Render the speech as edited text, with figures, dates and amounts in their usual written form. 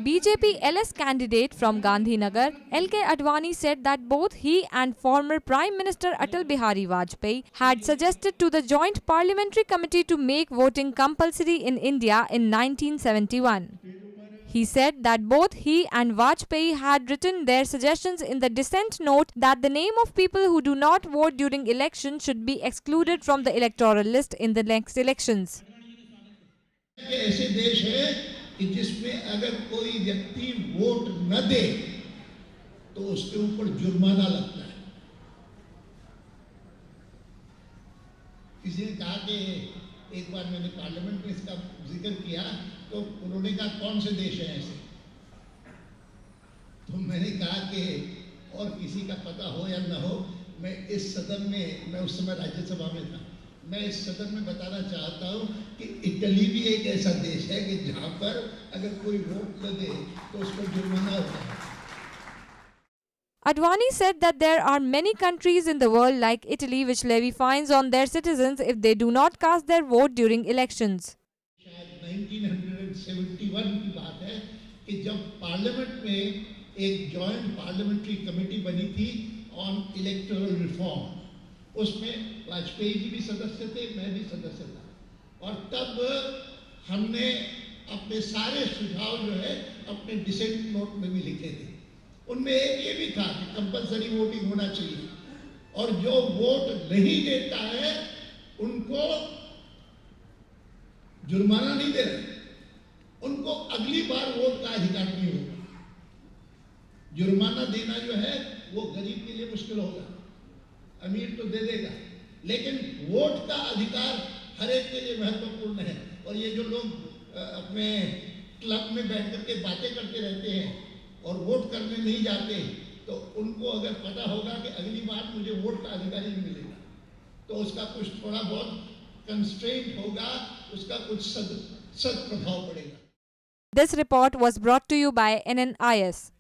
BJP LS candidate from Gandhinagar, LK Advani said that both he and former Prime Minister Atal Bihari Vajpayee had suggested to the Joint Parliamentary Committee to make voting compulsory in India in 1971. He said that both he and Vajpayee had written their suggestions in the dissent note that the name of people who do not vote during elections should be excluded from the electoral list in the next elections. ऐसे देश है कि जिसमें अगर कोई व्यक्ति vote न दे तो उसके ऊपर जुर्माना लगता है। किसी ने कहा कि एक बार मैंने पार्लियामेंट में इसका जिक्र किया तो उन्होंने कहा कौन से देश हैं ऐसे, तो मैंने कहा कि और किसी का पता हो या न हो, मैं इस सदन में, मैं उस समय राज्यसभा में था, मैं इस सदन में बताना चाहता हूं कि इटली भी एक ऐसा देश है कि जहां पर अगर कोई वोट न दे तो उस पर जुर्माना होता है। Advani said that there are many countries in the world like Italy which levy fines on their citizens if they do not cast their vote during elections. शायद 1971 की बात है कि जब पार्लियामेंट में एक जॉइंट पार्लियामेंट्री कमेटी बनी थी ऑन इलेक्टोरल रिफॉर्म, उसमें वाजपेयी जी भी सदस्य थे, मैं भी सदस्य था, और तब हमने अपने सारे सुझाव जो है अपने डिसेंट नोट में भी लिखे थे। उनमें एक ये भी था कि कंपलसरी वोटिंग होना चाहिए और जो वोट नहीं देता है उनको जुर्माना नहीं दे रहे, उनको अगली बार वोट का अधिकार नहीं होगा। जुर्माना देना जो है वो गरीब के लिए मुश्किल होगा, अमीर तो दे देगा, लेकिन वोट का अधिकार हर एक के लिए महत्वपूर्ण है। और ये जो लोग अपने क्लब में बैठ करके बातें करते रहते हैं और वोट करने नहीं जाते, तो उनको अगर पता होगा कि अगली बार मुझे वोट का अधिकार ही मिलेगा तो उसका कुछ थोड़ा बहुत कंस्ट्रेंट होगा, उसका कुछ सद प्रभाव पड़ेगा। This report was brought to you by NNIS.